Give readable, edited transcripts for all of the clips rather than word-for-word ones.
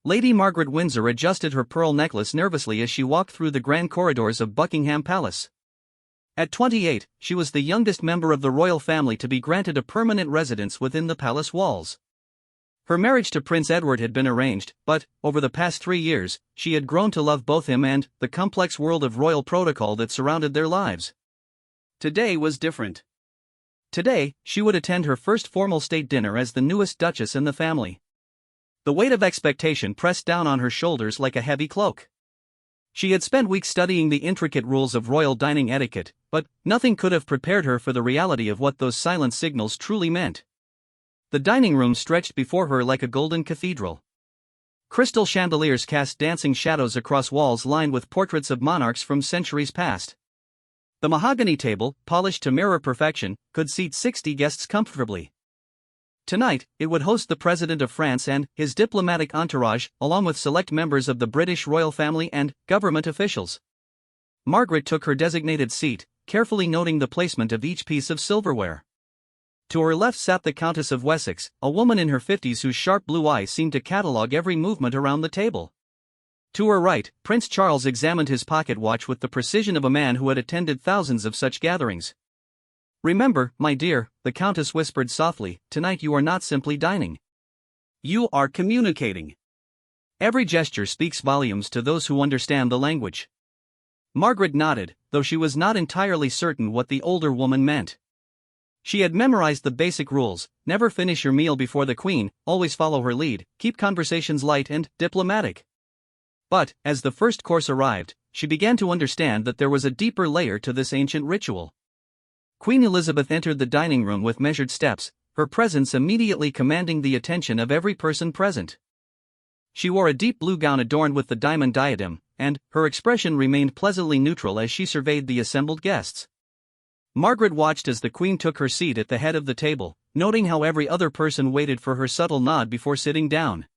Lady Margaret Windsor adjusted her pearl necklace nervously as she walked through the grand corridors of Buckingham Palace. At 28, she was the youngest member of the royal family to be granted a permanent residence within the palace walls. Her marriage to Prince Edward had been arranged, but, over the past 3 years, she had grown to love both him and the complex world of royal protocol that surrounded their lives. Today was different. Today, she would attend her first formal state dinner as the newest duchess in the family. The weight of expectation pressed down on her shoulders like a heavy cloak. She had spent weeks studying the intricate rules of royal dining etiquette, but nothing could have prepared her for the reality of what those silent signals truly meant. The dining room stretched before her like a golden cathedral. Crystal chandeliers cast dancing shadows across walls lined with portraits of monarchs from centuries past. The mahogany table, polished to mirror perfection, could seat 60 guests comfortably. Tonight, it would host the President of France and his diplomatic entourage, along with select members of the British royal family and government officials. Margaret took her designated seat, carefully noting the placement of each piece of silverware. To her left sat the Countess of Wessex, a woman in her 50s whose sharp blue eyes seemed to catalogue every movement around the table. To her right, Prince Charles examined his pocket watch with the precision of a man who had attended thousands of such gatherings. "Remember, my dear," the Countess whispered softly, "tonight you are not simply dining. You are communicating. Every gesture speaks volumes to those who understand the language." Margaret nodded, though she was not entirely certain what the older woman meant. She had memorized the basic rules: never finish your meal before the Queen, always follow her lead, keep conversations light and diplomatic. But, as the first course arrived, she began to understand that there was a deeper layer to this ancient ritual. Queen Elizabeth entered the dining room with measured steps, her presence immediately commanding the attention of every person present. She wore a deep blue gown adorned with the diamond diadem, and her expression remained pleasantly neutral as she surveyed the assembled guests. Margaret watched as the Queen took her seat at the head of the table, noting how every other person waited for her subtle nod before sitting down.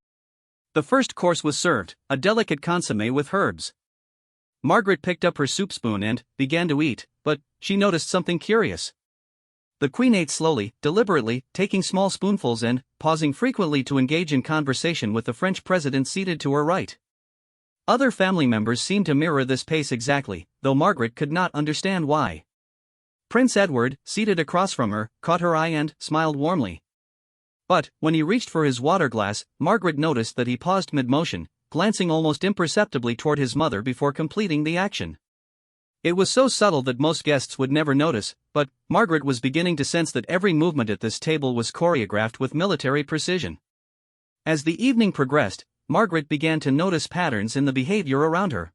The first course was served, a delicate consommé with herbs. Margaret picked up her soup spoon and began to eat, but she noticed something curious. The Queen ate slowly, deliberately, taking small spoonfuls and pausing frequently to engage in conversation with the French president seated to her right. Other family members seemed to mirror this pace exactly, though Margaret could not understand why. Prince Edward, seated across from her, caught her eye and smiled warmly. But, when he reached for his water glass, Margaret noticed that he paused mid-motion, glancing almost imperceptibly toward his mother before completing the action. It was so subtle that most guests would never notice, but Margaret was beginning to sense that every movement at this table was choreographed with military precision. As the evening progressed, Margaret began to notice patterns in the behavior around her.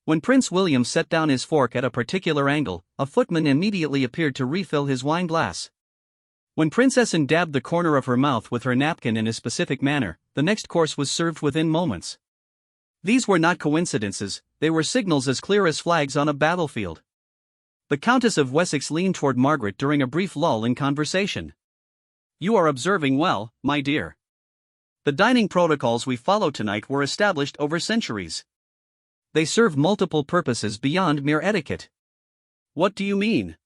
When Prince William set down his fork at a particular angle, a footman immediately appeared to refill his wine glass. When Princess Anne dabbed the corner of her mouth with her napkin in a specific manner, the next course was served within moments. These were not coincidences, they were signals as clear as flags on a battlefield. The Countess of Wessex leaned toward Margaret during a brief lull in conversation. "You are observing well, my dear. The dining protocols we follow tonight were established over centuries. They serve multiple purposes beyond mere etiquette." "What do you mean?"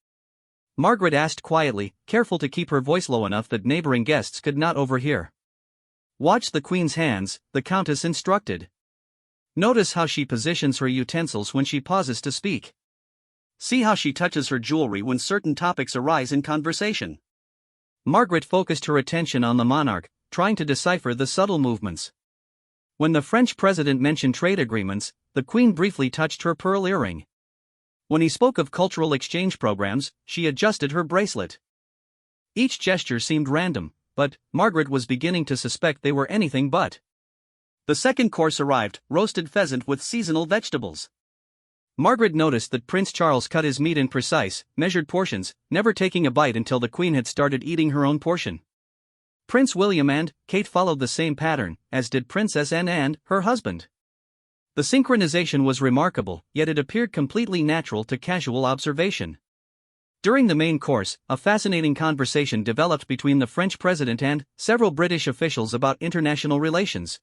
Margaret asked quietly, careful to keep her voice low enough that neighboring guests could not overhear. "Watch the Queen's hands," the Countess instructed. "Notice how she positions her utensils when she pauses to speak. See how she touches her jewelry when certain topics arise in conversation." Margaret focused her attention on the monarch, trying to decipher the subtle movements. When the French president mentioned trade agreements, the Queen briefly touched her pearl earring. When he spoke of cultural exchange programs, she adjusted her bracelet. Each gesture seemed random, but Margaret was beginning to suspect they were anything but. The second course arrived, roasted pheasant with seasonal vegetables. Margaret noticed that Prince Charles cut his meat in precise, measured portions, never taking a bite until the Queen had started eating her own portion. Prince William and Kate followed the same pattern, as did Princess Anne and her husband. The synchronization was remarkable, yet it appeared completely natural to casual observation. During the main course, a fascinating conversation developed between the French president and several British officials about international relations.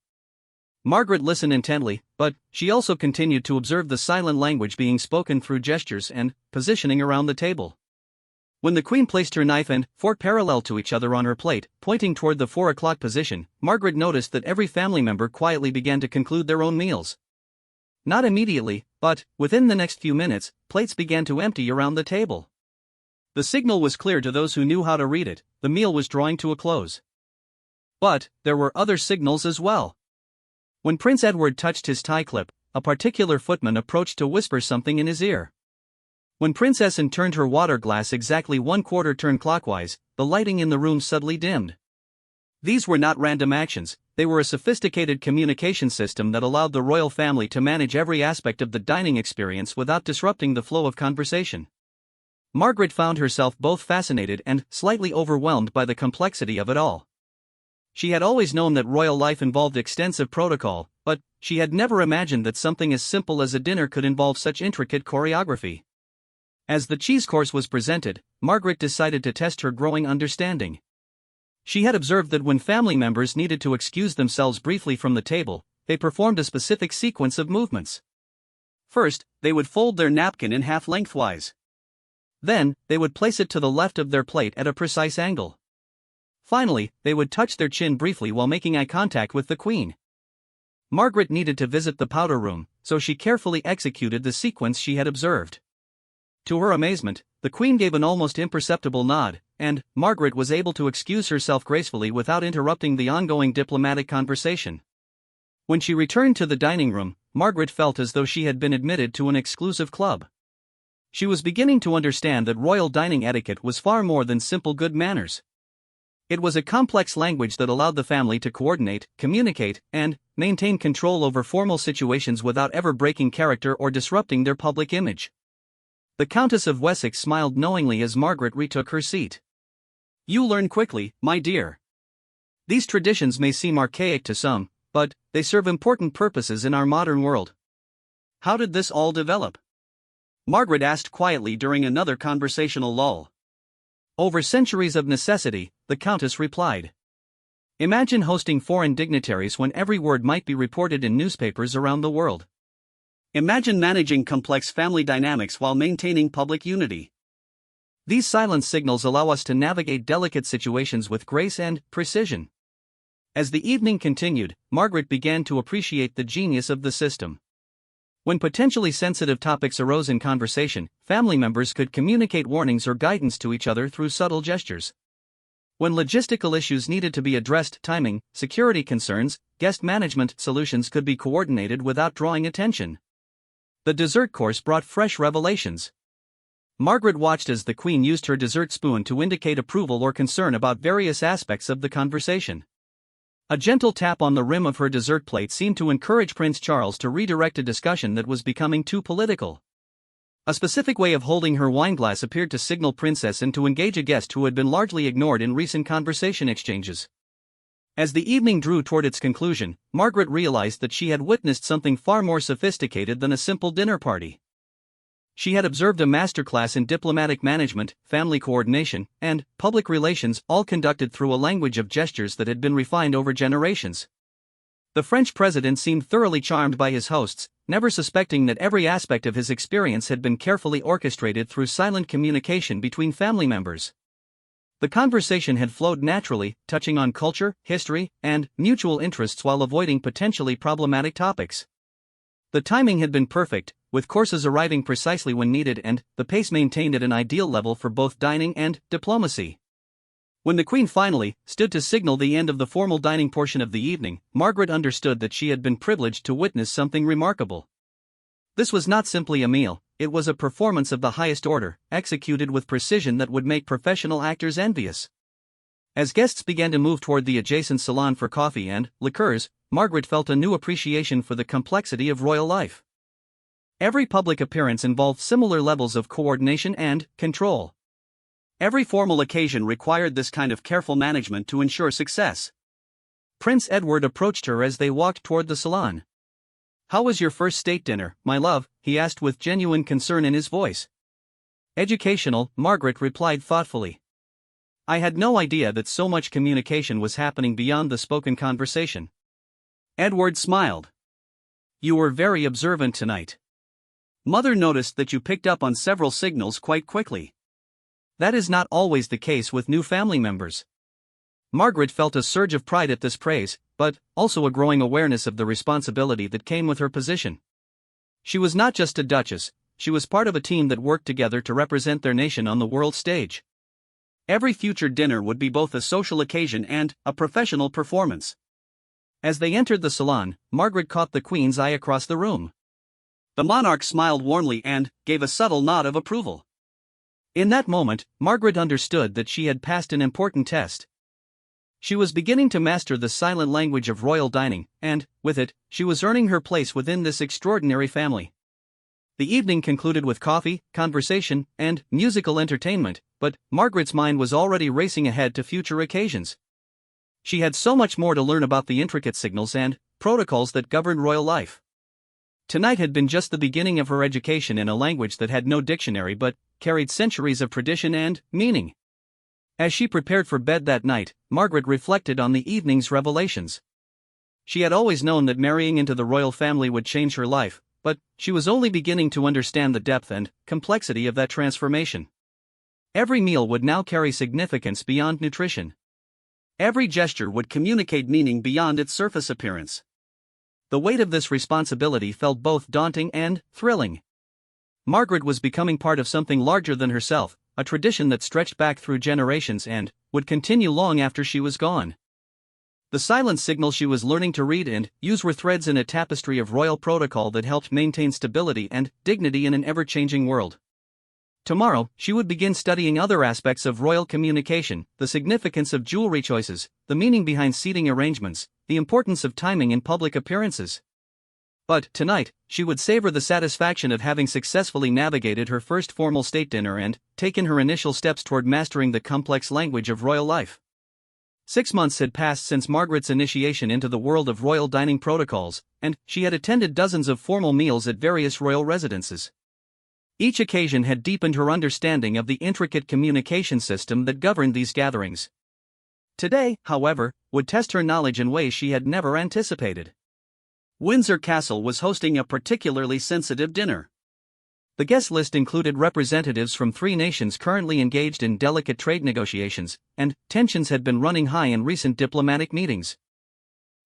Margaret listened intently, but she also continued to observe the silent language being spoken through gestures and positioning around the table. When the Queen placed her knife and fork parallel to each other on her plate, pointing toward the 4 o'clock position, Margaret noticed that every family member quietly began to conclude their own meals. Not immediately, but, within the next few minutes, plates began to empty around the table. The signal was clear to those who knew how to read it: the meal was drawing to a close. But, there were other signals as well. When Prince Edward touched his tie clip, a particular footman approached to whisper something in his ear. When Princess Anne turned her water glass exactly 1/4 turn clockwise, the lighting in the room suddenly dimmed. These were not random actions, they were a sophisticated communication system that allowed the royal family to manage every aspect of the dining experience without disrupting the flow of conversation. Margaret found herself both fascinated and slightly overwhelmed by the complexity of it all. She had always known that royal life involved extensive protocol, but she had never imagined that something as simple as a dinner could involve such intricate choreography. As the cheese course was presented, Margaret decided to test her growing understanding. She had observed that when family members needed to excuse themselves briefly from the table, they performed a specific sequence of movements. First, they would fold their napkin in half lengthwise. Then, they would place it to the left of their plate at a precise angle. Finally, they would touch their chin briefly while making eye contact with the Queen. Margaret needed to visit the powder room, so she carefully executed the sequence she had observed. To her amazement, the Queen gave an almost imperceptible nod, and Margaret was able to excuse herself gracefully without interrupting the ongoing diplomatic conversation. When she returned to the dining room, Margaret felt as though she had been admitted to an exclusive club. She was beginning to understand that royal dining etiquette was far more than simple good manners. It was a complex language that allowed the family to coordinate, communicate, and maintain control over formal situations without ever breaking character or disrupting their public image. The Countess of Wessex smiled knowingly as Margaret retook her seat. "You learn quickly, my dear. These traditions may seem archaic to some, but they serve important purposes in our modern world." "How did this all develop?" Margaret asked quietly during another conversational lull. "Over centuries of necessity," the Countess replied. "Imagine hosting foreign dignitaries when every word might be reported in newspapers around the world. Imagine managing complex family dynamics while maintaining public unity. These silent signals allow us to navigate delicate situations with grace and precision." As the evening continued, Margaret began to appreciate the genius of the system. When potentially sensitive topics arose in conversation, family members could communicate warnings or guidance to each other through subtle gestures. When logistical issues needed to be addressed, timing, security concerns, guest management solutions could be coordinated without drawing attention. The dessert course brought fresh revelations. Margaret watched as the Queen used her dessert spoon to indicate approval or concern about various aspects of the conversation. A gentle tap on the rim of her dessert plate seemed to encourage Prince Charles to redirect a discussion that was becoming too political. A specific way of holding her wineglass appeared to signal Princess Anne to engage a guest who had been largely ignored in recent conversation exchanges. As the evening drew toward its conclusion, Margaret realized that she had witnessed something far more sophisticated than a simple dinner party. She had observed a masterclass in diplomatic management, family coordination, and public relations, all conducted through a language of gestures that had been refined over generations. The French president seemed thoroughly charmed by his hosts, never suspecting that every aspect of his experience had been carefully orchestrated through silent communication between family members. The conversation had flowed naturally, touching on culture, history, and mutual interests while avoiding potentially problematic topics. The timing had been perfect, with courses arriving precisely when needed and the pace maintained at an ideal level for both dining and diplomacy. When the Queen finally stood to signal the end of the formal dining portion of the evening, Margaret understood that she had been privileged to witness something remarkable. This was not simply a meal, it was a performance of the highest order, executed with precision that would make professional actors envious. As guests began to move toward the adjacent salon for coffee and liqueurs, Margaret felt a new appreciation for the complexity of royal life. Every public appearance involved similar levels of coordination and control. Every formal occasion required this kind of careful management to ensure success. Prince Edward approached her as they walked toward the salon. "How was your first state dinner, my love?" he asked with genuine concern in his voice. "Educational," Margaret replied thoughtfully. "I had no idea that so much communication was happening beyond the spoken conversation." Edward smiled. "You were very observant tonight. Mother noticed that you picked up on several signals quite quickly." That is not always the case with new family members. Margaret felt a surge of pride at this praise, but also a growing awareness of the responsibility that came with her position. She was not just a duchess, she was part of a team that worked together to represent their nation on the world stage. Every future dinner would be both a social occasion and a professional performance. As they entered the salon, Margaret caught the Queen's eye across the room. The monarch smiled warmly and gave a subtle nod of approval. In that moment, Margaret understood that she had passed an important test. She was beginning to master the silent language of royal dining, and, with it, she was earning her place within this extraordinary family. The evening concluded with coffee, conversation, and musical entertainment, but Margaret's mind was already racing ahead to future occasions. She had so much more to learn about the intricate signals and protocols that governed royal life. Tonight had been just the beginning of her education in a language that had no dictionary but carried centuries of tradition and meaning. As she prepared for bed that night, Margaret reflected on the evening's revelations. She had always known that marrying into the royal family would change her life, but she was only beginning to understand the depth and complexity of that transformation. Every meal would now carry significance beyond nutrition. Every gesture would communicate meaning beyond its surface appearance. The weight of this responsibility felt both daunting and thrilling. Margaret was becoming part of something larger than herself, a tradition that stretched back through generations and would continue long after she was gone. The silent signals she was learning to read and use were threads in a tapestry of royal protocol that helped maintain stability and dignity in an ever-changing world. Tomorrow, she would begin studying other aspects of royal communication, the significance of jewelry choices, the meaning behind seating arrangements, the importance of timing in public appearances. But, tonight, she would savor the satisfaction of having successfully navigated her first formal state dinner and taken her initial steps toward mastering the complex language of royal life. 6 months had passed since Margaret's initiation into the world of royal dining protocols, and she had attended dozens of formal meals at various royal residences. Each occasion had deepened her understanding of the intricate communication system that governed these gatherings. Today, however, would test her knowledge in ways she had never anticipated. Windsor Castle was hosting a particularly sensitive dinner. The guest list included representatives from 3 nations currently engaged in delicate trade negotiations, and tensions had been running high in recent diplomatic meetings.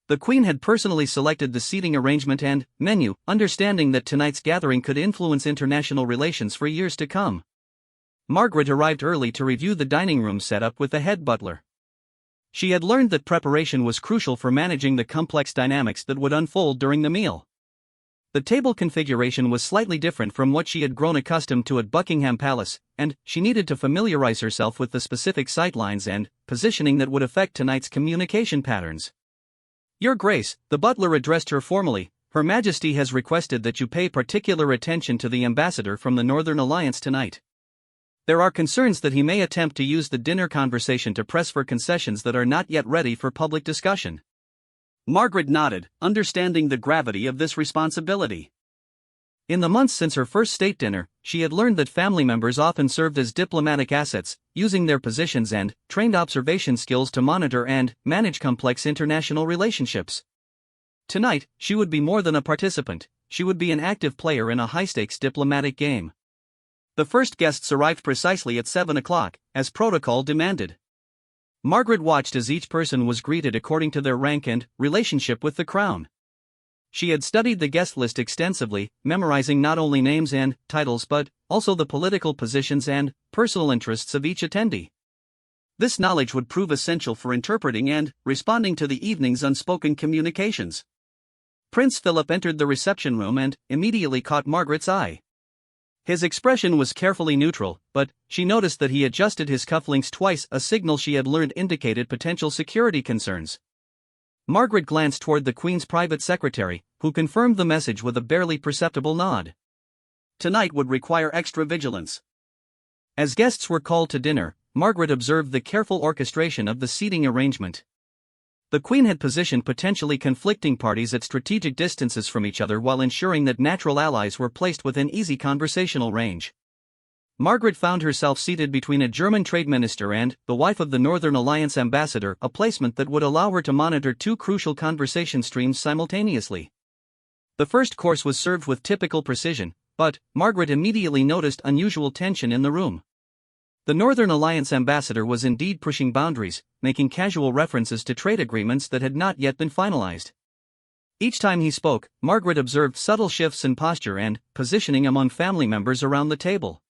The Queen had personally selected the seating arrangement and menu, understanding that tonight's gathering could influence international relations for years to come. Margaret arrived early to review the dining room setup with the head butler. She had learned that preparation was crucial for managing the complex dynamics that would unfold during the meal. The table configuration was slightly different from what she had grown accustomed to at Buckingham Palace, and she needed to familiarize herself with the specific sightlines and positioning that would affect tonight's communication patterns. "Your Grace," the butler addressed her formally, "Her Majesty has requested that you pay particular attention to the ambassador from the Northern Alliance tonight. There are concerns that he may attempt to use the dinner conversation to press for concessions that are not yet ready for public discussion." Margaret nodded, understanding the gravity of this responsibility. In the months since her first state dinner, she had learned that family members often served as diplomatic assets, using their positions and trained observation skills to monitor and manage complex international relationships. Tonight, she would be more than a participant, she would be an active player in a high-stakes diplomatic game. The first guests arrived precisely at 7 o'clock, as protocol demanded. Margaret watched as each person was greeted according to their rank and relationship with the crown. She had studied the guest list extensively, memorizing not only names and titles but also the political positions and personal interests of each attendee. This knowledge would prove essential for interpreting and responding to the evening's unspoken communications. Prince Philip entered the reception room and immediately caught Margaret's eye. His expression was carefully neutral, but she noticed that he adjusted his cufflinks twice, a signal she had learned indicated potential security concerns. Margaret glanced toward the Queen's private secretary, who confirmed the message with a barely perceptible nod. Tonight would require extra vigilance. As guests were called to dinner, Margaret observed the careful orchestration of the seating arrangement. The Queen had positioned potentially conflicting parties at strategic distances from each other while ensuring that natural allies were placed within easy conversational range. Margaret found herself seated between a German trade minister and the wife of the Northern Alliance ambassador, a placement that would allow her to monitor 2 crucial conversation streams simultaneously. The first course was served with typical precision, but Margaret immediately noticed unusual tension in the room. The Northern Alliance ambassador was indeed pushing boundaries, making casual references to trade agreements that had not yet been finalized. Each time he spoke, Margaret observed subtle shifts in posture and positioning among family members around the table.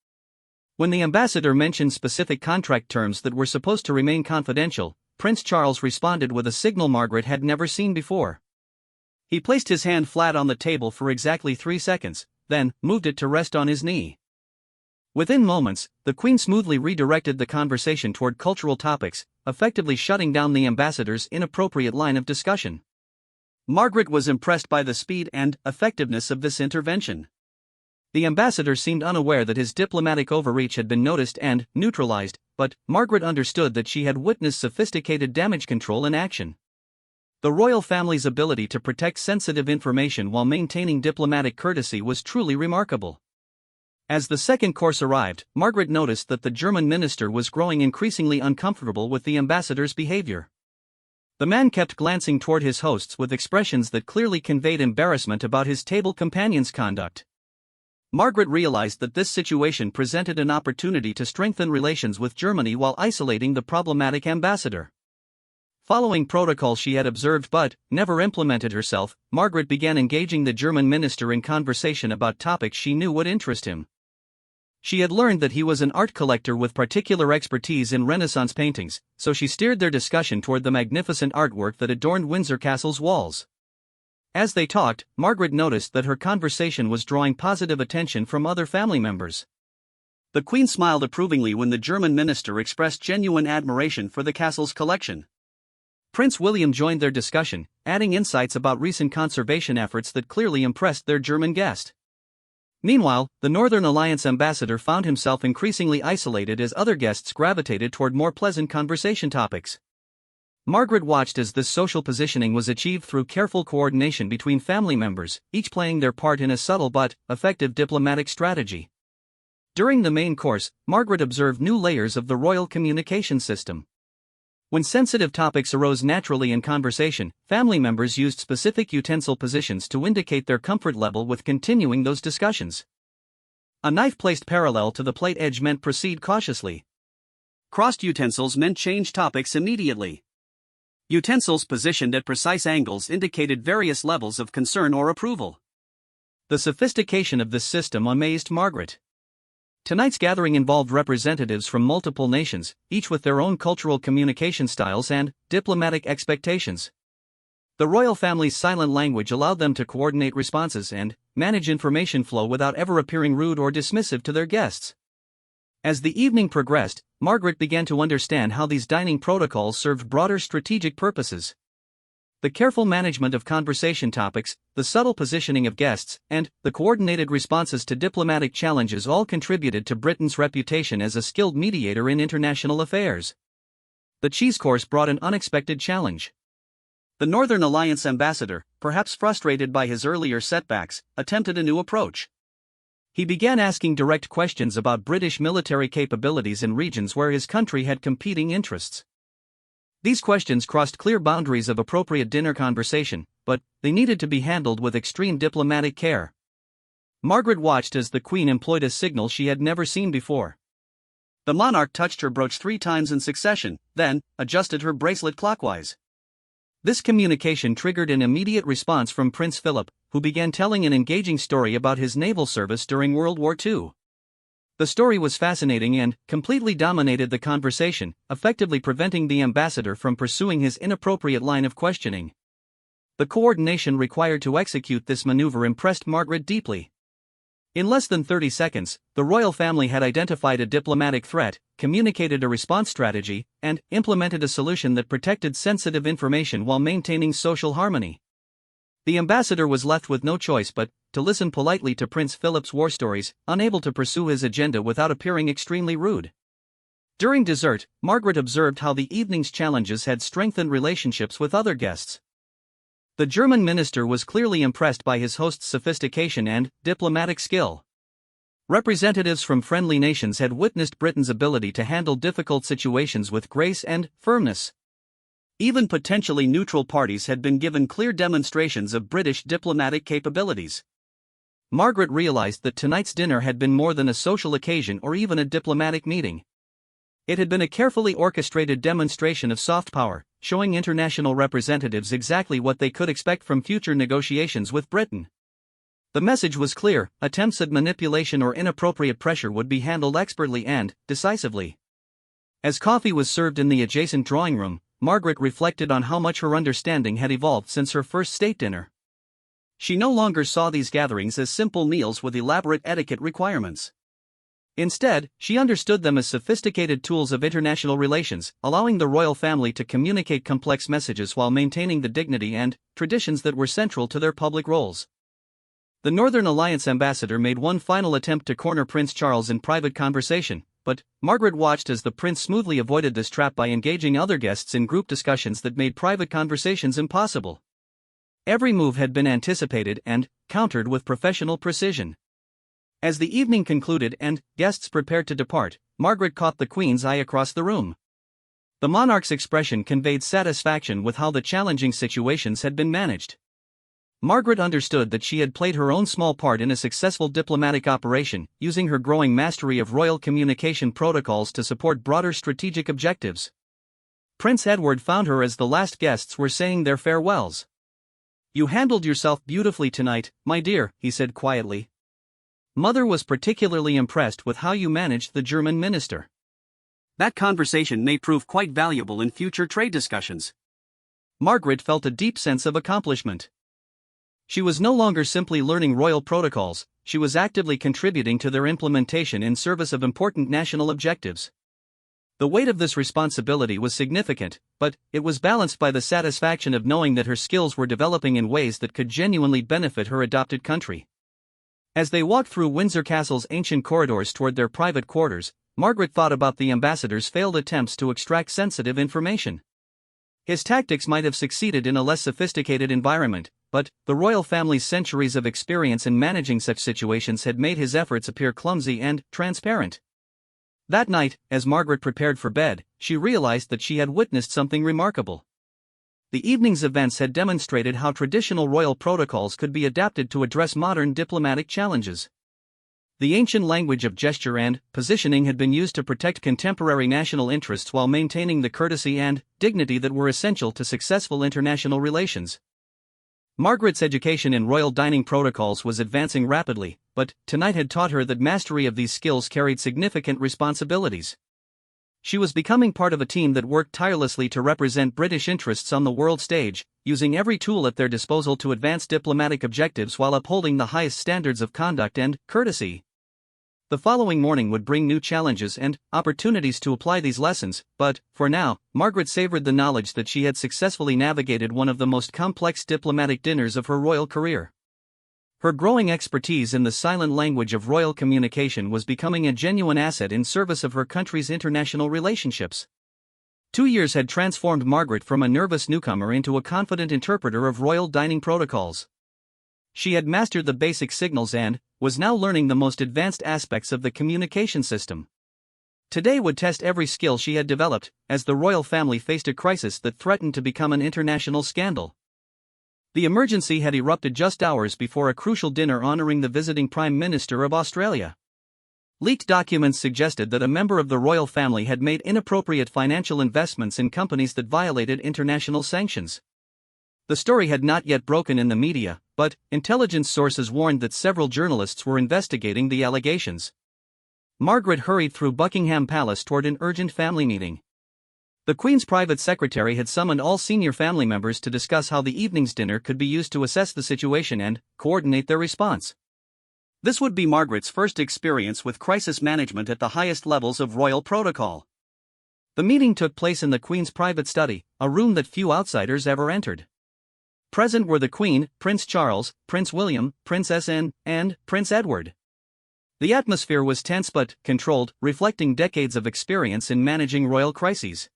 When the ambassador mentioned specific contract terms that were supposed to remain confidential, Prince Charles responded with a signal Margaret had never seen before. He placed his hand flat on the table for exactly 3 seconds, then moved it to rest on his knee. Within moments, the Queen smoothly redirected the conversation toward cultural topics, effectively shutting down the ambassador's inappropriate line of discussion. Margaret was impressed by the speed and effectiveness of this intervention. The ambassador seemed unaware that his diplomatic overreach had been noticed and neutralized, but Margaret understood that she had witnessed sophisticated damage control in action. The royal family's ability to protect sensitive information while maintaining diplomatic courtesy was truly remarkable. As the second course arrived, Margaret noticed that the German minister was growing increasingly uncomfortable with the ambassador's behavior. The man kept glancing toward his hosts with expressions that clearly conveyed embarrassment about his table companion's conduct. Margaret realized that this situation presented an opportunity to strengthen relations with Germany while isolating the problematic ambassador. Following protocol she had observed but never implemented herself, Margaret began engaging the German minister in conversation about topics she knew would interest him. She had learned that he was an art collector with particular expertise in Renaissance paintings, so she steered their discussion toward the magnificent artwork that adorned Windsor Castle's walls. As they talked, Margaret noticed that her conversation was drawing positive attention from other family members. The Queen smiled approvingly when the German minister expressed genuine admiration for the castle's collection. Prince William joined their discussion, adding insights about recent conservation efforts that clearly impressed their German guest. Meanwhile, the Northern Alliance ambassador found himself increasingly isolated as other guests gravitated toward more pleasant conversation topics. Margaret watched as this social positioning was achieved through careful coordination between family members, each playing their part in a subtle but effective diplomatic strategy. During the main course, Margaret observed new layers of the royal communication system. When sensitive topics arose naturally in conversation, family members used specific utensil positions to indicate their comfort level with continuing those discussions. A knife placed parallel to the plate edge meant proceed cautiously. Crossed utensils meant change topics immediately. Utensils positioned at precise angles indicated various levels of concern or approval. The sophistication of this system amazed Margaret. Tonight's gathering involved representatives from multiple nations, each with their own cultural communication styles and diplomatic expectations. The royal family's silent language allowed them to coordinate responses and manage information flow without ever appearing rude or dismissive to their guests. As the evening progressed, Margaret began to understand how these dining protocols served broader strategic purposes. The careful management of conversation topics, the subtle positioning of guests, and the coordinated responses to diplomatic challenges all contributed to Britain's reputation as a skilled mediator in international affairs. The cheese course brought an unexpected challenge. The Northern Alliance ambassador, perhaps frustrated by his earlier setbacks, attempted a new approach. He began asking direct questions about British military capabilities in regions where his country had competing interests. These questions crossed clear boundaries of appropriate dinner conversation, but they needed to be handled with extreme diplomatic care. Margaret watched as the Queen employed a signal she had never seen before. The monarch touched her brooch 3 times in succession, then adjusted her bracelet clockwise. This communication triggered an immediate response from Prince Philip, who began telling an engaging story about his naval service during World War II. The story was fascinating and completely dominated the conversation, effectively preventing the ambassador from pursuing his inappropriate line of questioning. The coordination required to execute this maneuver impressed Margaret deeply. In less than 30 seconds, the royal family had identified a diplomatic threat, communicated a response strategy, and implemented a solution that protected sensitive information while maintaining social harmony. The ambassador was left with no choice but to listen politely to Prince Philip's war stories, unable to pursue his agenda without appearing extremely rude. During dessert, Margaret observed how the evening's challenges had strengthened relationships with other guests. The German minister was clearly impressed by his host's sophistication and diplomatic skill. Representatives from friendly nations had witnessed Britain's ability to handle difficult situations with grace and firmness. Even potentially neutral parties had been given clear demonstrations of British diplomatic capabilities. Margaret realized that tonight's dinner had been more than a social occasion or even a diplomatic meeting. It had been a carefully orchestrated demonstration of soft power, showing international representatives exactly what they could expect from future negotiations with Britain. The message was clear: attempts at manipulation or inappropriate pressure would be handled expertly and decisively. As coffee was served in the adjacent drawing room, Margaret reflected on how much her understanding had evolved since her first state dinner. She no longer saw these gatherings as simple meals with elaborate etiquette requirements. Instead, she understood them as sophisticated tools of international relations, allowing the royal family to communicate complex messages while maintaining the dignity and traditions that were central to their public roles. The Northern Alliance ambassador made one final attempt to corner Prince Charles in private conversation, but Margaret watched as the prince smoothly avoided this trap by engaging other guests in group discussions that made private conversations impossible. Every move had been anticipated and countered with professional precision. As the evening concluded and guests prepared to depart, Margaret caught the Queen's eye across the room. The monarch's expression conveyed satisfaction with how the challenging situations had been managed. Margaret understood that she had played her own small part in a successful diplomatic operation, using her growing mastery of royal communication protocols to support broader strategic objectives. Prince Edward found her as the last guests were saying their farewells. "You handled yourself beautifully tonight, my dear," he said quietly. "Mother was particularly impressed with how you managed the German minister. That conversation may prove quite valuable in future trade discussions." Margaret felt a deep sense of accomplishment. She was no longer simply learning royal protocols, she was actively contributing to their implementation in service of important national objectives. The weight of this responsibility was significant, but it was balanced by the satisfaction of knowing that her skills were developing in ways that could genuinely benefit her adopted country. As they walked through Windsor Castle's ancient corridors toward their private quarters, Margaret thought about the ambassador's failed attempts to extract sensitive information. His tactics might have succeeded in a less sophisticated environment, but the royal family's centuries of experience in managing such situations had made his efforts appear clumsy and transparent. That night, as Margaret prepared for bed, she realized that she had witnessed something remarkable. The evening's events had demonstrated how traditional royal protocols could be adapted to address modern diplomatic challenges. The ancient language of gesture and positioning had been used to protect contemporary national interests while maintaining the courtesy and dignity that were essential to successful international relations. Margaret's education in royal dining protocols was advancing rapidly, but tonight had taught her that mastery of these skills carried significant responsibilities. She was becoming part of a team that worked tirelessly to represent British interests on the world stage, using every tool at their disposal to advance diplomatic objectives while upholding the highest standards of conduct and courtesy. The following morning would bring new challenges and opportunities to apply these lessons, but, for now, Margaret savored the knowledge that she had successfully navigated one of the most complex diplomatic dinners of her royal career. Her growing expertise in the silent language of royal communication was becoming a genuine asset in service of her country's international relationships. 2 years had transformed Margaret from a nervous newcomer into a confident interpreter of royal dining protocols. She had mastered the basic signals and was now learning the most advanced aspects of the communication system. Today would test every skill she had developed, as the royal family faced a crisis that threatened to become an international scandal. The emergency had erupted just hours before a crucial dinner honoring the visiting Prime Minister of Australia. Leaked documents suggested that a member of the royal family had made inappropriate financial investments in companies that violated international sanctions. The story had not yet broken in the media, but intelligence sources warned that several journalists were investigating the allegations. Margaret hurried through Buckingham Palace toward an urgent family meeting. The Queen's private secretary had summoned all senior family members to discuss how the evening's dinner could be used to assess the situation and coordinate their response. This would be Margaret's first experience with crisis management at the highest levels of royal protocol. The meeting took place in the Queen's private study, a room that few outsiders ever entered. Present were the Queen, Prince Charles, Prince William, Princess Anne, and Prince Edward. The atmosphere was tense but controlled, reflecting decades of experience in managing royal crises.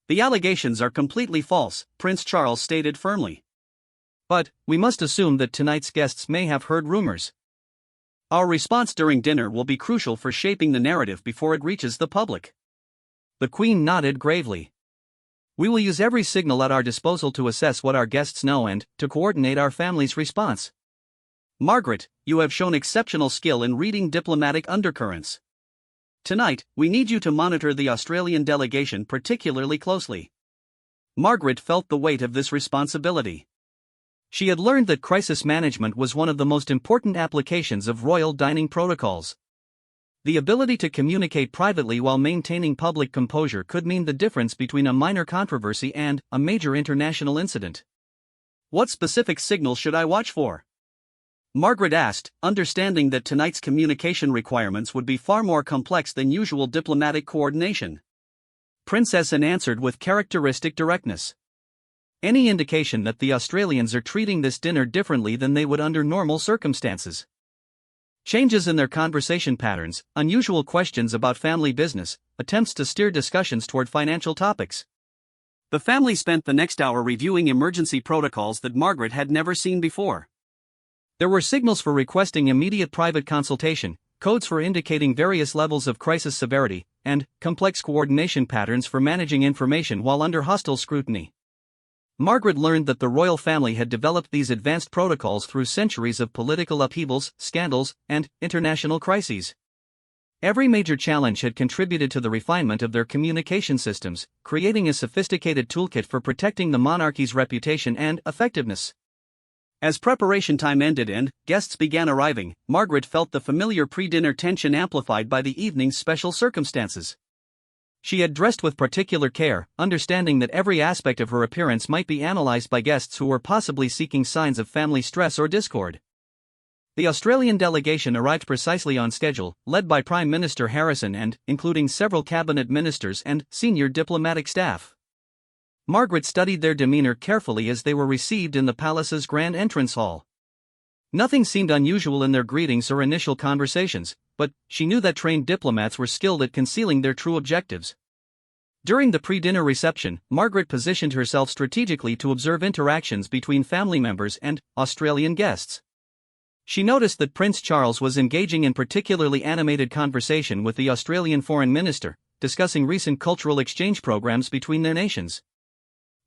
"The allegations are completely false," Prince Charles stated firmly. "But we must assume that tonight's guests may have heard rumors. Our response during dinner will be crucial for shaping the narrative before it reaches the public." The Queen nodded gravely. "We will use every signal at our disposal to assess what our guests know and to coordinate our family's response. Margaret, you have shown exceptional skill in reading diplomatic undercurrents. Tonight, we need you to monitor the Australian delegation particularly closely. Margaret felt the weight of this responsibility. She had learned that crisis management was one of the most important applications of royal dining protocols. The ability to communicate privately while maintaining public composure could mean the difference between a minor controversy and a major international incident. What specific signals should I watch for? Margaret asked, understanding that tonight's communication requirements would be far more complex than usual diplomatic coordination. Princess Anne answered with characteristic directness. Any indication that the Australians are treating this dinner differently than they would under normal circumstances. Changes in their conversation patterns, unusual questions about family business, attempts to steer discussions toward financial topics. The family spent the next hour reviewing emergency protocols that Margaret had never seen before. There were signals for requesting immediate private consultation, codes for indicating various levels of crisis severity, and complex coordination patterns for managing information while under hostile scrutiny. Margaret learned that the royal family had developed these advanced protocols through centuries of political upheavals, scandals, and international crises. Every major challenge had contributed to the refinement of their communication systems, creating a sophisticated toolkit for protecting the monarchy's reputation and effectiveness. As preparation time ended and guests began arriving, Margaret felt the familiar pre-dinner tension amplified by the evening's special circumstances. She had dressed with particular care, understanding that every aspect of her appearance might be analyzed by guests who were possibly seeking signs of family stress or discord. The Australian delegation arrived precisely on schedule, led by Prime Minister Harrison and including several cabinet ministers and senior diplomatic staff. Margaret studied their demeanor carefully as they were received in the palace's grand entrance hall. Nothing seemed unusual in their greetings or initial conversations, but she knew that trained diplomats were skilled at concealing their true objectives. During the pre-dinner reception, Margaret positioned herself strategically to observe interactions between family members and Australian guests. She noticed that Prince Charles was engaging in particularly animated conversation with the Australian Foreign Minister, discussing recent cultural exchange programs between their nations.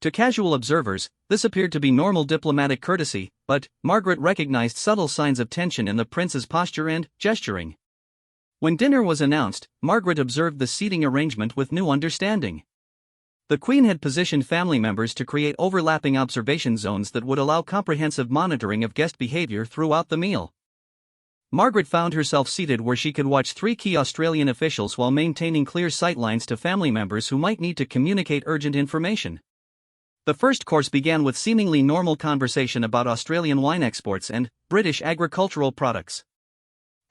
To casual observers, this appeared to be normal diplomatic courtesy, but Margaret recognized subtle signs of tension in the prince's posture and gesturing. When dinner was announced, Margaret observed the seating arrangement with new understanding. The Queen had positioned family members to create overlapping observation zones that would allow comprehensive monitoring of guest behavior throughout the meal. Margaret found herself seated where she could watch three key Australian officials while maintaining clear sightlines to family members who might need to communicate urgent information. The first course began with seemingly normal conversation about Australian wine exports and British agricultural products.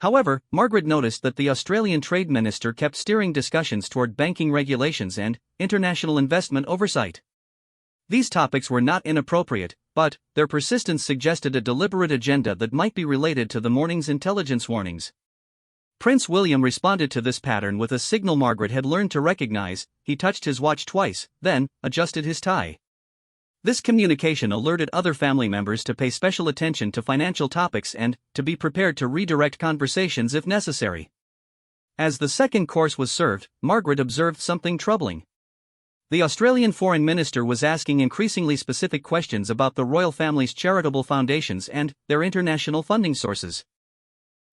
However, Margaret noticed that the Australian Trade Minister kept steering discussions toward banking regulations and international investment oversight. These topics were not inappropriate, but their persistence suggested a deliberate agenda that might be related to the morning's intelligence warnings. Prince William responded to this pattern with a signal Margaret had learned to recognize. He touched his watch twice, then adjusted his tie. This communication alerted other family members to pay special attention to financial topics and to be prepared to redirect conversations if necessary. As the second course was served, Margaret observed something troubling. The Australian Foreign Minister was asking increasingly specific questions about the royal family's charitable foundations and their international funding sources.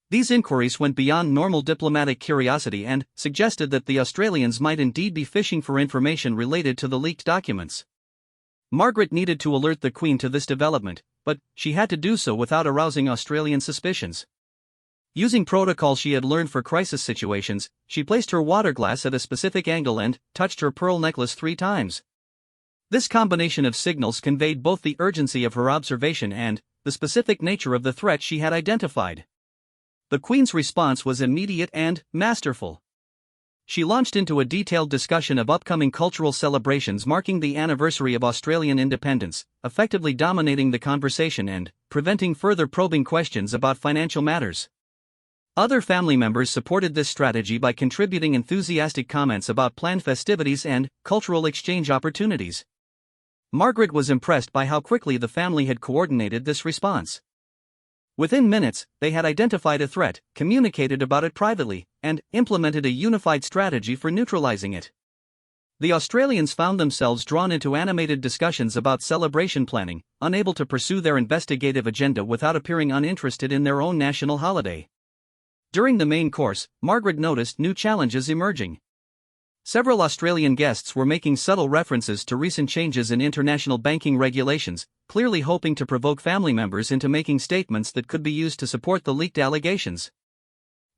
These inquiries went beyond normal diplomatic curiosity and suggested that the Australians might indeed be fishing for information related to the leaked documents. Margaret needed to alert the Queen to this development, but she had to do so without arousing Australian suspicions. Using protocol she had learned for crisis situations, she placed her water glass at a specific angle and touched her pearl necklace 3 times. This combination of signals conveyed both the urgency of her observation and the specific nature of the threat she had identified. The Queen's response was immediate and masterful. She launched into a detailed discussion of upcoming cultural celebrations marking the anniversary of Australian independence, effectively dominating the conversation and preventing further probing questions about financial matters. Other family members supported this strategy by contributing enthusiastic comments about planned festivities and cultural exchange opportunities. Margaret was impressed by how quickly the family had coordinated this response. Within minutes, they had identified a threat, communicated about it privately, and implemented a unified strategy for neutralizing it. The Australians found themselves drawn into animated discussions about celebration planning, unable to pursue their investigative agenda without appearing uninterested in their own national holiday. During the main course, Margaret noticed new challenges emerging. Several Australian guests were making subtle references to recent changes in international banking regulations, clearly hoping to provoke family members into making statements that could be used to support the leaked allegations.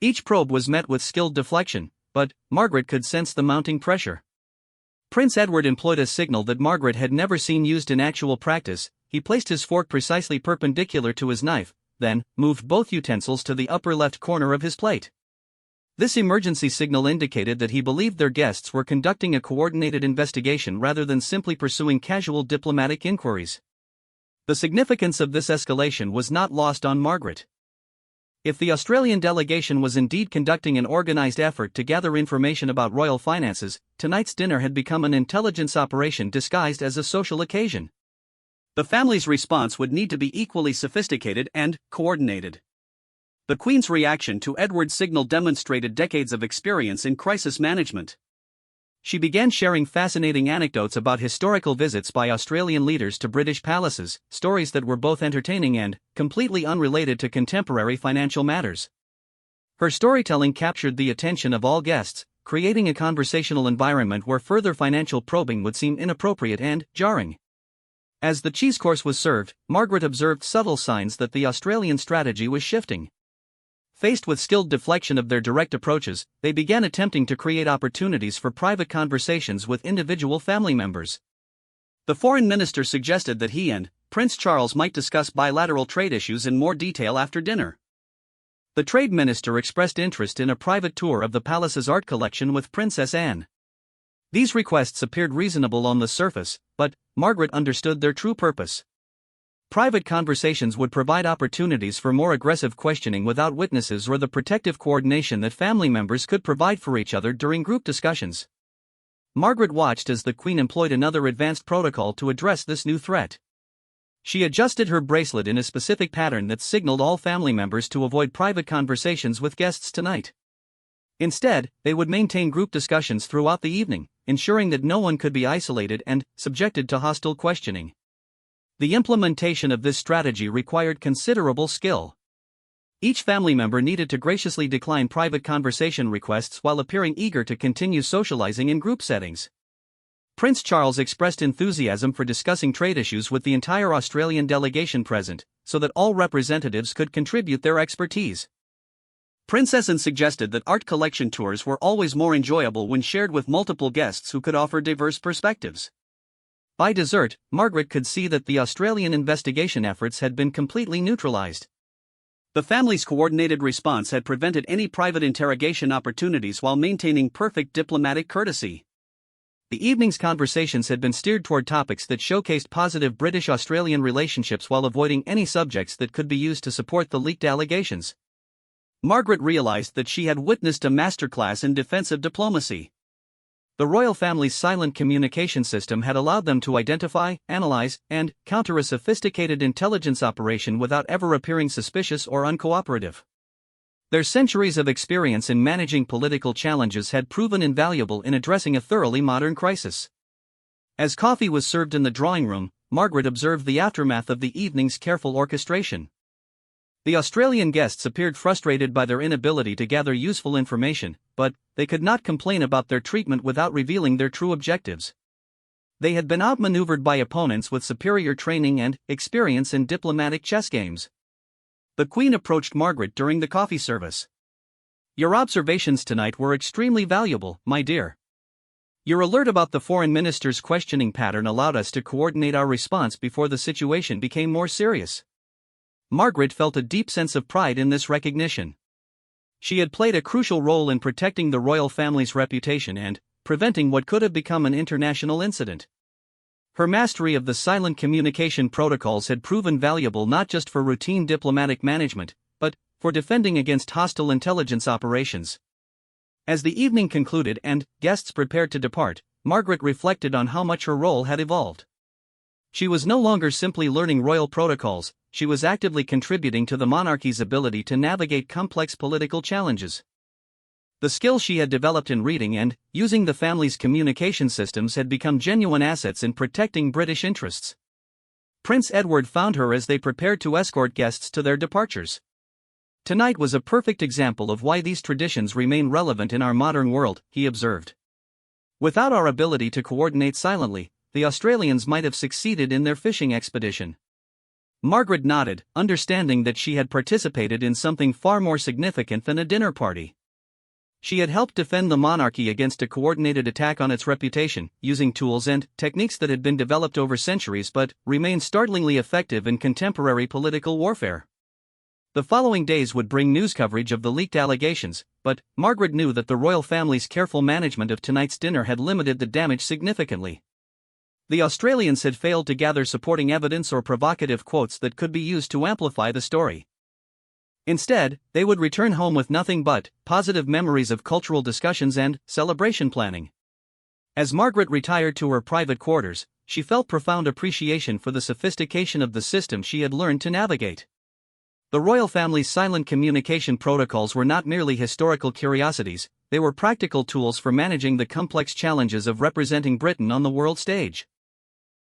Each probe was met with skilled deflection, but Margaret could sense the mounting pressure. Prince Edward employed a signal that Margaret had never seen used in actual practice. He placed his fork precisely perpendicular to his knife, then moved both utensils to the upper left corner of his plate. This emergency signal indicated that he believed their guests were conducting a coordinated investigation rather than simply pursuing casual diplomatic inquiries. The significance of this escalation was not lost on Margaret. If the Australian delegation was indeed conducting an organized effort to gather information about royal finances, tonight's dinner had become an intelligence operation disguised as a social occasion. The family's response would need to be equally sophisticated and coordinated. The Queen's reaction to Edward's signal demonstrated decades of experience in crisis management. She began sharing fascinating anecdotes about historical visits by Australian leaders to British palaces, stories that were both entertaining and completely unrelated to contemporary financial matters. Her storytelling captured the attention of all guests, creating a conversational environment where further financial probing would seem inappropriate and jarring. As the cheese course was served, Margaret observed subtle signs that the Australian strategy was shifting. Faced with skilled deflection of their direct approaches, they began attempting to create opportunities for private conversations with individual family members. The foreign minister suggested that he and Prince Charles might discuss bilateral trade issues in more detail after dinner. The trade minister expressed interest in a private tour of the palace's art collection with Princess Anne. These requests appeared reasonable on the surface, but Margaret understood their true purpose. Private conversations would provide opportunities for more aggressive questioning without witnesses or the protective coordination that family members could provide for each other during group discussions. Margaret watched as the Queen employed another advanced protocol to address this new threat. She adjusted her bracelet in a specific pattern that signaled all family members to avoid private conversations with guests tonight. Instead, they would maintain group discussions throughout the evening, ensuring that no one could be isolated and subjected to hostile questioning. The implementation of this strategy required considerable skill. Each family member needed to graciously decline private conversation requests while appearing eager to continue socializing in group settings. Prince Charles expressed enthusiasm for discussing trade issues with the entire Australian delegation present, so that all representatives could contribute their expertise. Princess Anne suggested that art collection tours were always more enjoyable when shared with multiple guests who could offer diverse perspectives. By dessert, Margaret could see that the Australian investigation efforts had been completely neutralized. The family's coordinated response had prevented any private interrogation opportunities while maintaining perfect diplomatic courtesy. The evening's conversations had been steered toward topics that showcased positive British-Australian relationships while avoiding any subjects that could be used to support the leaked allegations. Margaret realized that she had witnessed a masterclass in defensive diplomacy. The royal family's silent communication system had allowed them to identify, analyze, and counter a sophisticated intelligence operation without ever appearing suspicious or uncooperative. Their centuries of experience in managing political challenges had proven invaluable in addressing a thoroughly modern crisis. As coffee was served in the drawing room, Margaret observed the aftermath of the evening's careful orchestration. The Australian guests appeared frustrated by their inability to gather useful information, but they could not complain about their treatment without revealing their true objectives. They had been outmaneuvered by opponents with superior training and experience in diplomatic chess games. The Queen approached Margaret during the coffee service. "Your observations tonight were extremely valuable, my dear. Your alert about the foreign minister's questioning pattern allowed us to coordinate our response before the situation became more serious." Margaret felt a deep sense of pride in this recognition. She had played a crucial role in protecting the royal family's reputation and preventing what could have become an international incident. Her mastery of the silent communication protocols had proven valuable not just for routine diplomatic management, but for defending against hostile intelligence operations. As the evening concluded and guests prepared to depart, Margaret reflected on how much her role had evolved. She was no longer simply learning royal protocols, she was actively contributing to the monarchy's ability to navigate complex political challenges. The skills she had developed in reading and using the family's communication systems had become genuine assets in protecting British interests. Prince Edward found her as they prepared to escort guests to their departures. Tonight was a perfect example of why these traditions remain relevant in our modern world, he observed. Without our ability to coordinate silently, the Australians might have succeeded in their fishing expedition. Margaret nodded, understanding that she had participated in something far more significant than a dinner party. She had helped defend the monarchy against a coordinated attack on its reputation, using tools and techniques that had been developed over centuries but remained startlingly effective in contemporary political warfare. The following days would bring news coverage of the leaked allegations, but Margaret knew that the royal family's careful management of tonight's dinner had limited the damage significantly. The Australians had failed to gather supporting evidence or provocative quotes that could be used to amplify the story. Instead, they would return home with nothing but positive memories of cultural discussions and celebration planning. As Margaret retired to her private quarters, she felt profound appreciation for the sophistication of the system she had learned to navigate. The royal family's silent communication protocols were not merely historical curiosities, they were practical tools for managing the complex challenges of representing Britain on the world stage.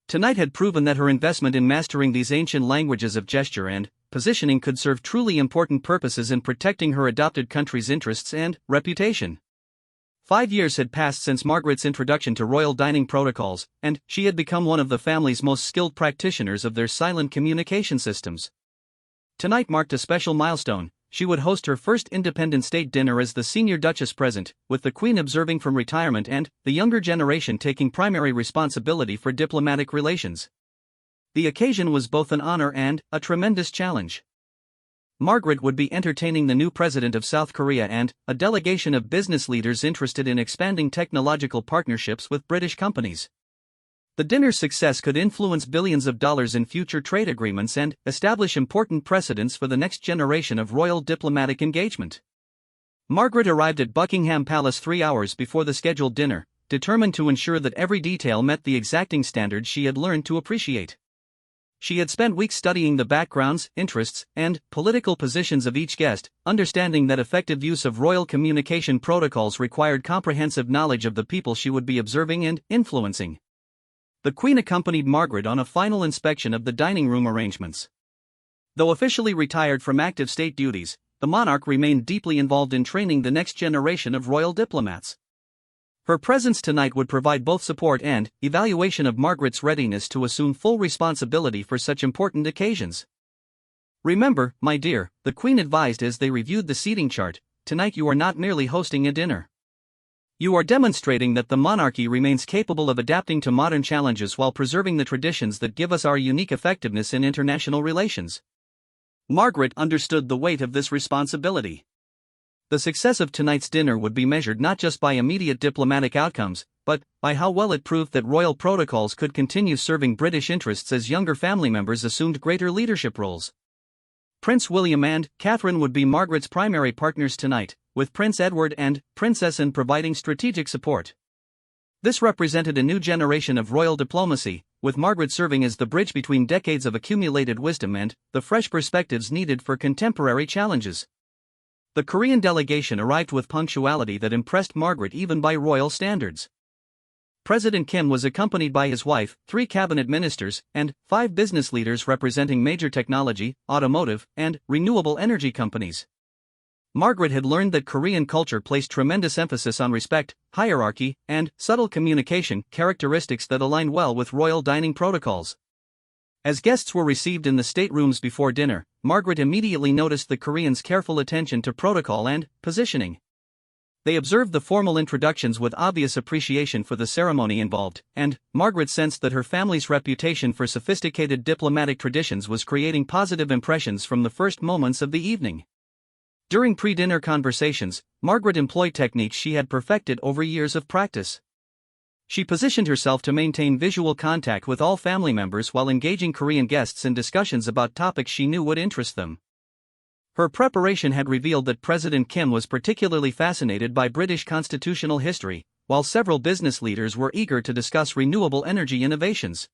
Tonight had proven that her investment in mastering these ancient languages of gesture and positioning could serve truly important purposes in protecting her adopted country's interests and reputation. 5 years had passed since Margaret's introduction to royal dining protocols, and she had become one of the family's most skilled practitioners of their silent communication systems. Tonight marked a special milestone. She would host her first independent state dinner as the senior Duchess present, with the Queen observing from retirement and the younger generation taking primary responsibility for diplomatic relations. The occasion was both an honor and a tremendous challenge. Margaret would be entertaining the new president of South Korea and a delegation of business leaders interested in expanding technological partnerships with British companies. The dinner's success could influence billions of dollars in future trade agreements and establish important precedents for the next generation of royal diplomatic engagement. Margaret arrived at Buckingham Palace 3 hours before the scheduled dinner, determined to ensure that every detail met the exacting standards she had learned to appreciate. She had spent weeks studying the backgrounds, interests, and political positions of each guest, understanding that effective use of royal communication protocols required comprehensive knowledge of the people she would be observing and influencing. The Queen accompanied Margaret on a final inspection of the dining room arrangements. Though officially retired from active state duties, the monarch remained deeply involved in training the next generation of royal diplomats. Her presence tonight would provide both support and evaluation of Margaret's readiness to assume full responsibility for such important occasions. "Remember, my dear," the Queen advised as they reviewed the seating chart, "tonight you are not merely hosting a dinner. You are demonstrating that the monarchy remains capable of adapting to modern challenges while preserving the traditions that give us our unique effectiveness in international relations." Margaret understood the weight of this responsibility. The success of tonight's dinner would be measured not just by immediate diplomatic outcomes, but by how well it proved that royal protocols could continue serving British interests as younger family members assumed greater leadership roles. Prince William and Catherine would be Margaret's primary partners tonight, with Prince Edward and Princess Anne providing strategic support. This represented a new generation of royal diplomacy, with Margaret serving as the bridge between decades of accumulated wisdom and the fresh perspectives needed for contemporary challenges. The Korean delegation arrived with punctuality that impressed Margaret even by royal standards. President Kim was accompanied by his wife, 3 cabinet ministers, and 5 business leaders representing major technology, automotive, and renewable energy companies. Margaret had learned that Korean culture placed tremendous emphasis on respect, hierarchy, and subtle communication, characteristics that align well with royal dining protocols. As guests were received in the staterooms before dinner, Margaret immediately noticed the Koreans' careful attention to protocol and positioning. They observed the formal introductions with obvious appreciation for the ceremony involved, and Margaret sensed that her family's reputation for sophisticated diplomatic traditions was creating positive impressions from the first moments of the evening. During pre-dinner conversations, Margaret employed techniques she had perfected over years of practice. She positioned herself to maintain visual contact with all family members while engaging Korean guests in discussions about topics she knew would interest them. Her preparation had revealed that President Kim was particularly fascinated by British constitutional history, while several business leaders were eager to discuss renewable energy innovations.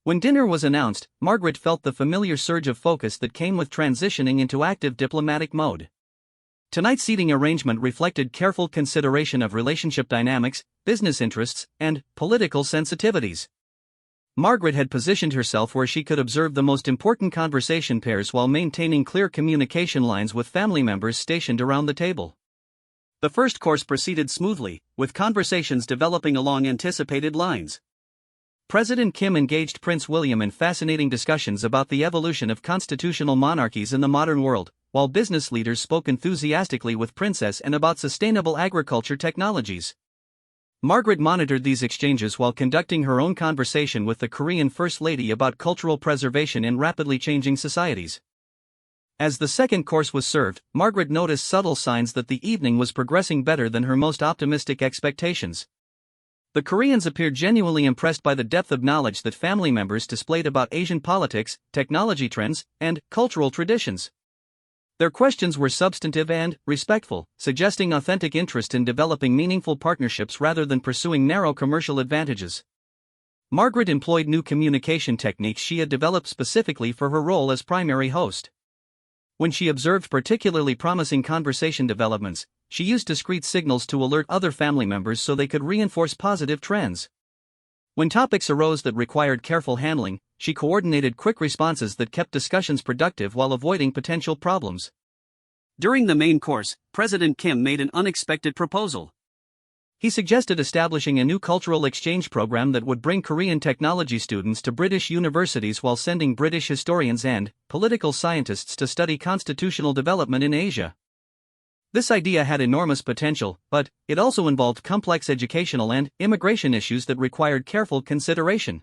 When dinner was announced, Margaret felt the familiar surge of focus that came with transitioning into active diplomatic mode. Tonight's seating arrangement reflected careful consideration of relationship dynamics, business interests, and political sensitivities. Margaret had positioned herself where she could observe the most important conversation pairs while maintaining clear communication lines with family members stationed around the table. The first course proceeded smoothly, with conversations developing along anticipated lines. President Kim engaged Prince William in fascinating discussions about the evolution of constitutional monarchies in the modern world, while business leaders spoke enthusiastically with Princess Anne about sustainable agriculture technologies. Margaret monitored these exchanges while conducting her own conversation with the Korean First Lady about cultural preservation in rapidly changing societies. As the second course was served, Margaret noticed subtle signs that the evening was progressing better than her most optimistic expectations. The Koreans appeared genuinely impressed by the depth of knowledge that family members displayed about Asian politics, technology trends, and cultural traditions. Their questions were substantive and respectful, suggesting authentic interest in developing meaningful partnerships rather than pursuing narrow commercial advantages. Margaret employed new communication techniques she had developed specifically for her role as primary host. When she observed particularly promising conversation developments, she used discreet signals to alert other family members so they could reinforce positive trends. When topics arose that required careful handling, she coordinated quick responses that kept discussions productive while avoiding potential problems. During the main course, President Kim made an unexpected proposal. He suggested establishing a new cultural exchange program that would bring Korean technology students to British universities while sending British historians and political scientists to study constitutional development in Asia. This idea had enormous potential, but it also involved complex educational and immigration issues that required careful consideration.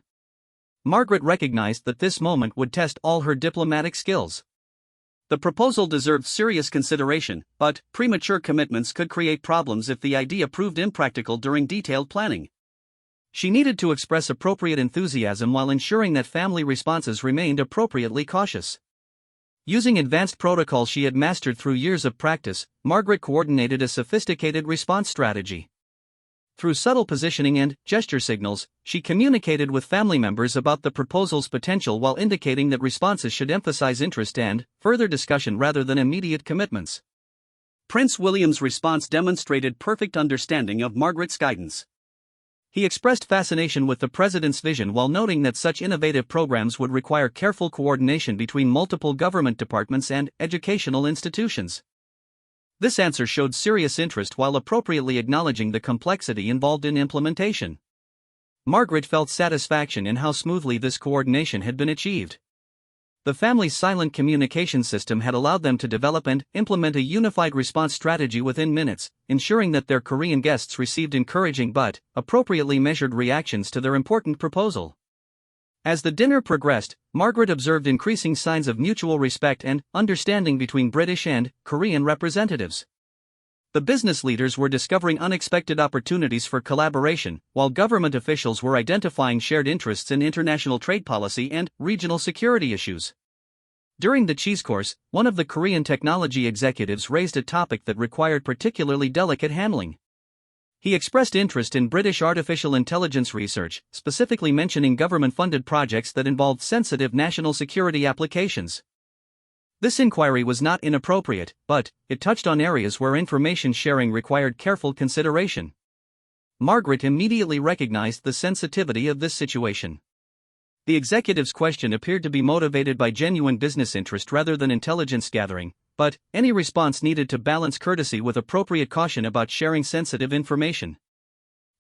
Margaret recognized that this moment would test all her diplomatic skills. The proposal deserved serious consideration, but premature commitments could create problems if the idea proved impractical during detailed planning. She needed to express appropriate enthusiasm while ensuring that family responses remained appropriately cautious. Using advanced protocols she had mastered through years of practice, Margaret coordinated a sophisticated response strategy. Through subtle positioning and gesture signals, she communicated with family members about the proposal's potential while indicating that responses should emphasize interest and further discussion rather than immediate commitments. Prince William's response demonstrated perfect understanding of Margaret's guidance. He expressed fascination with the president's vision while noting that such innovative programs would require careful coordination between multiple government departments and educational institutions. This answer showed serious interest while appropriately acknowledging the complexity involved in implementation. Margaret felt satisfaction in how smoothly this coordination had been achieved. The family's silent communication system had allowed them to develop and implement a unified response strategy within minutes, ensuring that their Korean guests received encouraging but appropriately measured reactions to their important proposal. As the dinner progressed, Margaret observed increasing signs of mutual respect and understanding between British and Korean representatives. The business leaders were discovering unexpected opportunities for collaboration, while government officials were identifying shared interests in international trade policy and regional security issues. During the cheese course, one of the Korean technology executives raised a topic that required particularly delicate handling. He expressed interest in British artificial intelligence research, specifically mentioning government-funded projects that involved sensitive national security applications. This inquiry was not inappropriate, but it touched on areas where information sharing required careful consideration. Margaret immediately recognized the sensitivity of this situation. The executive's question appeared to be motivated by genuine business interest rather than intelligence gathering, but any response needed to balance courtesy with appropriate caution about sharing sensitive information.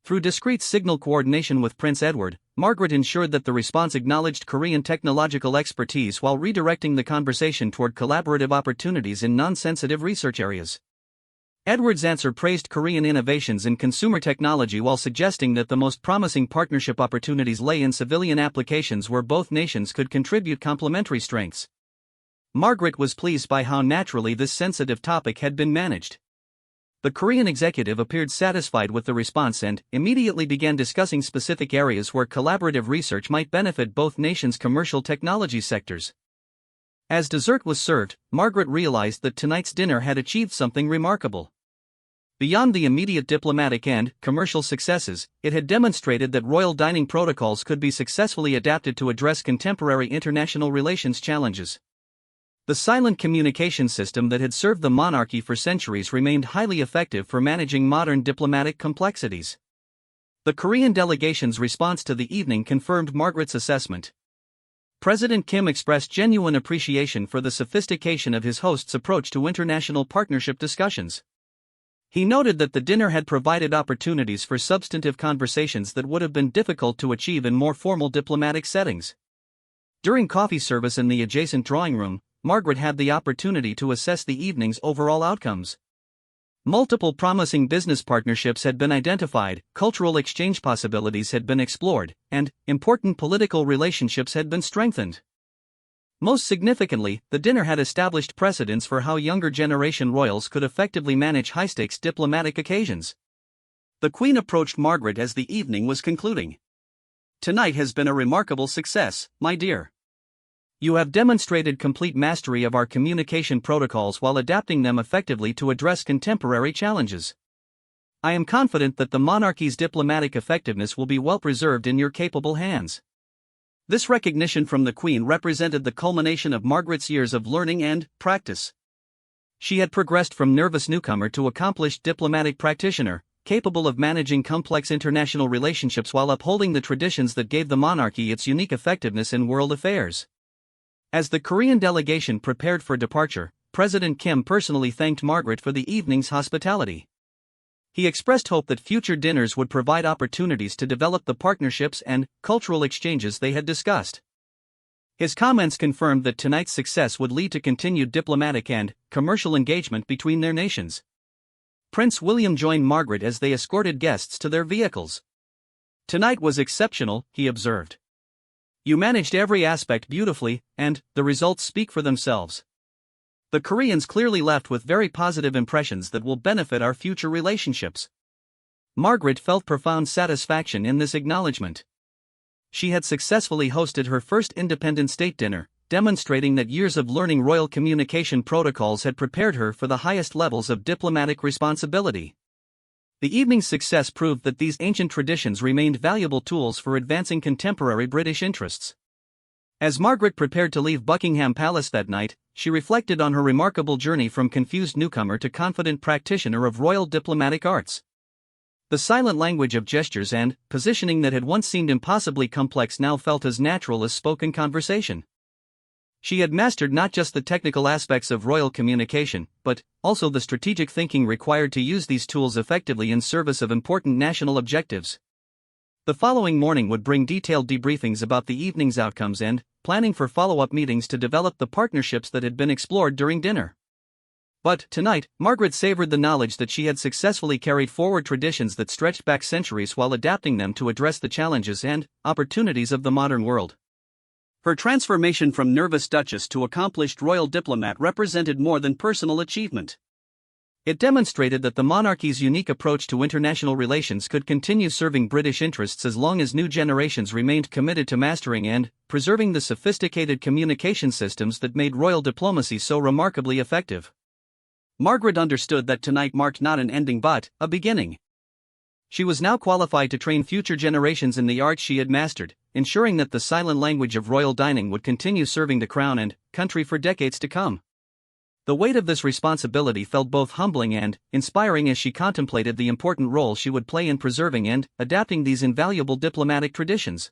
Through discreet signal coordination with Prince Edward, Margaret ensured that the response acknowledged Korean technological expertise while redirecting the conversation toward collaborative opportunities in non-sensitive research areas. Edward's answer praised Korean innovations in consumer technology while suggesting that the most promising partnership opportunities lay in civilian applications where both nations could contribute complementary strengths. Margaret was pleased by how naturally this sensitive topic had been managed. The Korean executive appeared satisfied with the response and immediately began discussing specific areas where collaborative research might benefit both nations' commercial technology sectors. As dessert was served, Margaret realized that tonight's dinner had achieved something remarkable. Beyond the immediate diplomatic and commercial successes, it had demonstrated that royal dining protocols could be successfully adapted to address contemporary international relations challenges. The silent communication system that had served the monarchy for centuries remained highly effective for managing modern diplomatic complexities. The Korean delegation's response to the evening confirmed Margaret's assessment. President Kim expressed genuine appreciation for the sophistication of his host's approach to international partnership discussions. He noted that the dinner had provided opportunities for substantive conversations that would have been difficult to achieve in more formal diplomatic settings. During coffee service in the adjacent drawing room, Margaret had the opportunity to assess the evening's overall outcomes. Multiple promising business partnerships had been identified, cultural exchange possibilities had been explored, and important political relationships had been strengthened. Most significantly, the dinner had established precedents for how younger generation royals could effectively manage high-stakes diplomatic occasions. The Queen approached Margaret as the evening was concluding. "Tonight has been a remarkable success, my dear. You have demonstrated complete mastery of our communication protocols while adapting them effectively to address contemporary challenges. I am confident that the monarchy's diplomatic effectiveness will be well preserved in your capable hands." This recognition from the Queen represented the culmination of Margaret's years of learning and practice. She had progressed from nervous newcomer to accomplished diplomatic practitioner, capable of managing complex international relationships while upholding the traditions that gave the monarchy its unique effectiveness in world affairs. As the Korean delegation prepared for departure, President Kim personally thanked Margaret for the evening's hospitality. He expressed hope that future dinners would provide opportunities to develop the partnerships and cultural exchanges they had discussed. His comments confirmed that tonight's success would lead to continued diplomatic and commercial engagement between their nations. Prince William joined Margaret as they escorted guests to their vehicles. "Tonight was exceptional," he observed. "You managed every aspect beautifully, and the results speak for themselves." The Koreans clearly left with very positive impressions that will benefit our future relationships. Margaret felt profound satisfaction in this acknowledgement. She had successfully hosted her first independent state dinner, demonstrating that years of learning royal communication protocols had prepared her for the highest levels of diplomatic responsibility. The evening's success proved that these ancient traditions remained valuable tools for advancing contemporary British interests. As Margaret prepared to leave Buckingham Palace that night, she reflected on her remarkable journey from confused newcomer to confident practitioner of royal diplomatic arts. The silent language of gestures and positioning that had once seemed impossibly complex now felt as natural as spoken conversation. She had mastered not just the technical aspects of royal communication, but also the strategic thinking required to use these tools effectively in service of important national objectives. The following morning would bring detailed debriefings about the evening's outcomes and planning for follow-up meetings to develop the partnerships that had been explored during dinner. But tonight, Margaret savored the knowledge that she had successfully carried forward traditions that stretched back centuries while adapting them to address the challenges and opportunities of the modern world. Her transformation from nervous duchess to accomplished royal diplomat represented more than personal achievement. It demonstrated that the monarchy's unique approach to international relations could continue serving British interests as long as new generations remained committed to mastering and preserving the sophisticated communication systems that made royal diplomacy so remarkably effective. Margaret understood that tonight marked not an ending but a beginning. She was now qualified to train future generations in the art she had mastered, ensuring that the silent language of royal dining would continue serving the crown and country for decades to come. The weight of this responsibility felt both humbling and inspiring as she contemplated the important role she would play in preserving and adapting these invaluable diplomatic traditions.